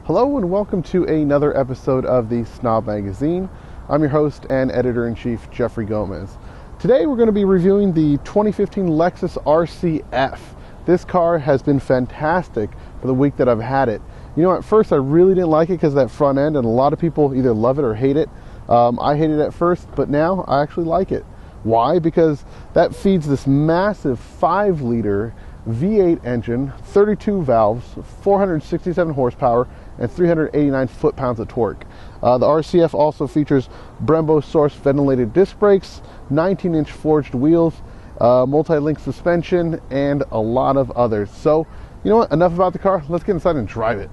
Hello and welcome to another episode of the Snob Magazine. I'm your host and editor-in-chief, Jeffrey Gomez. Today we're going to be reviewing the 2015 Lexus RC-F. This car has been fantastic for the week that I've had it. You know, at first I really didn't like it because of that front end, and a lot of people either love it or hate it. I hated it at first, but now I actually like it. Why? Because that feeds this massive 5-liter V8 engine, 32 valves, 467 horsepower, and 389 foot-pounds of torque. The RC-F also features Brembo source ventilated disc brakes, 19-inch forged wheels, multi-link suspension, and a lot of others. So, you know what? Enough about the car. Let's get inside and drive it.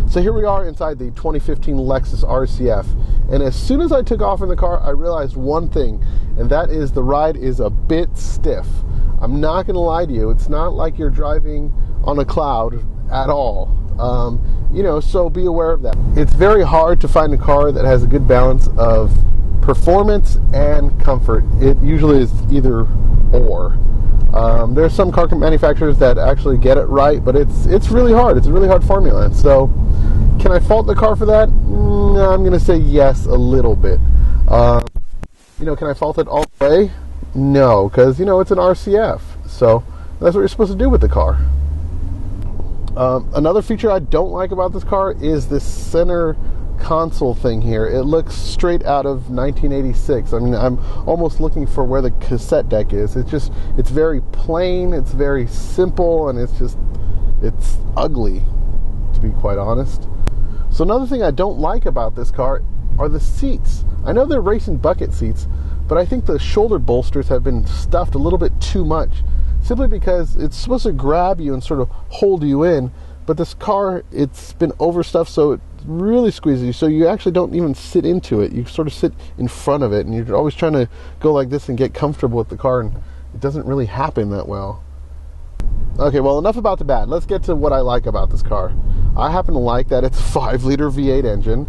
So here we are inside the 2015 Lexus RC-F. And as soon as I took off in the car, I realized one thing, and that is the ride is a bit stiff. I'm not going to lie to you. It's not like you're driving on a cloud at all. You know, so be aware of that. It's very hard to find a car that has a good balance of performance and comfort. It usually is either or. There's some car manufacturers that actually get it right, but it's really hard. It's a really hard formula. So, can I fault the car for that? No, I'm going to say yes, a little bit. You know, can I fault it all the way? No, because, you know, it's an RC-F. So, that's what you're supposed to do with the car. Another feature I don't like about this car is this center console thing here. It looks straight out of 1986. I mean, I'm almost looking for where the cassette deck is. It's very plain, it's very simple, and it's ugly, to be quite honest. So another thing I don't like about this car are the seats. I know they're racing bucket seats, but I think the shoulder bolsters have been stuffed a little bit too much. Simply because it's supposed to grab you and sort of hold you in, but this car, it's been overstuffed, so it really squeezes you, so you actually don't even sit into it. You sort of sit in front of it, and you're always trying to go like this and get comfortable with the car, and it doesn't really happen that well. Okay, well, enough about the bad. Let's get to what I like about this car. I happen to like that it's a 5-liter V8 engine.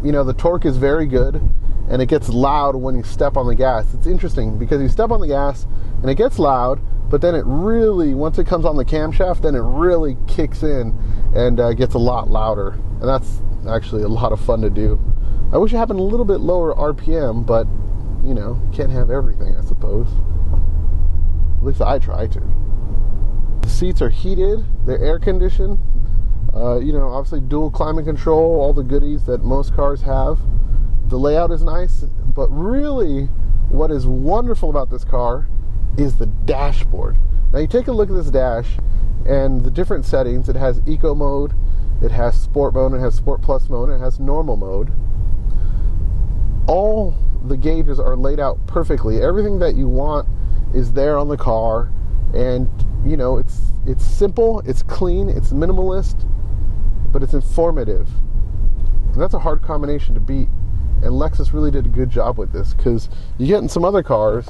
You know, the torque is very good, and it gets loud when you step on the gas. It's interesting because you step on the gas and it gets loud, but then it really, once it comes on the camshaft, then it really kicks in and gets a lot louder. And that's actually a lot of fun to do. I wish it happened a little bit lower RPM, but, you know, can't have everything, I suppose. At least I try to. The seats are heated, they're air conditioned. You know, obviously dual climate control, all the goodies that most cars have. The layout is nice, but really what is wonderful about this car is the dashboard. Now you take a look at this dash and the different settings. It has eco mode, it has sport mode, it has sport plus mode, it has normal mode. All the gauges are laid out perfectly. Everything that you want is there on the car, and you know, it's simple, it's clean, it's minimalist, but it's informative. And that's a hard combination to beat. And Lexus really did a good job with this, because you get in some other cars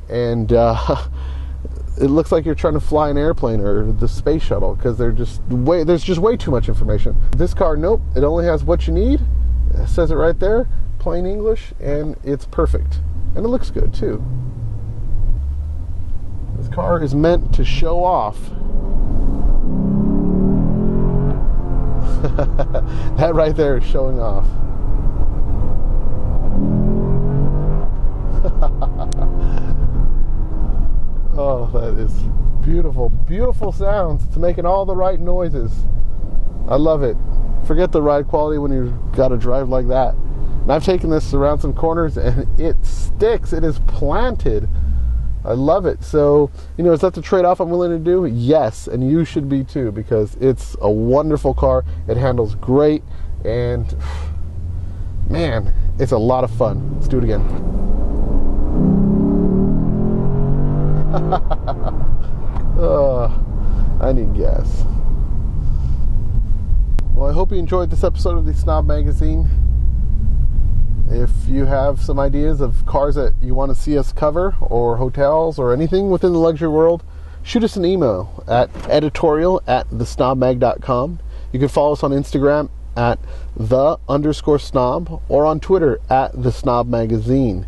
and it looks like you're trying to fly an airplane or the space shuttle, because there's just way too much information. This car, nope, it only has what you need. It says it right there, plain English, and it's perfect. And it looks good too. This car is meant to show off. That right there is showing off. Oh, that is beautiful, beautiful sounds. It's making all the right noises. I love it. Forget the ride quality when you've got to drive like that. And I've taken this around some corners and it sticks. It is planted. I love it. So, you know, is that the trade-off I'm willing to do? Yes, and you should be too, because it's a wonderful car. It handles great, and man, it's a lot of fun. Let's do it again. I need gas. Well, I hope you enjoyed this episode of the Snob Magazine. If you have some ideas of cars that you want to see us cover, or hotels, or anything within the luxury world, shoot us an email at editorial@thesnobmag.com. You can follow us on Instagram at @the_snob, or on Twitter at @thesnobmagazine.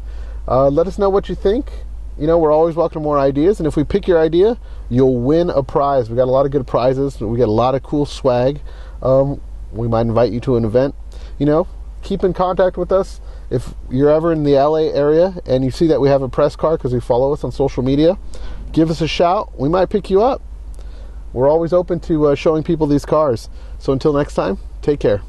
Let us know what you think. You know, we're always welcome to more ideas, and if we pick your idea, you'll win a prize. We got a lot of good prizes. We got a lot of cool swag. We might invite you to an event. You know, keep in contact with us. If you're ever in the LA area and you see that we have a press car because you follow us on social media, give us a shout. We might pick you up. We're always open to showing people these cars. So until next time, take care.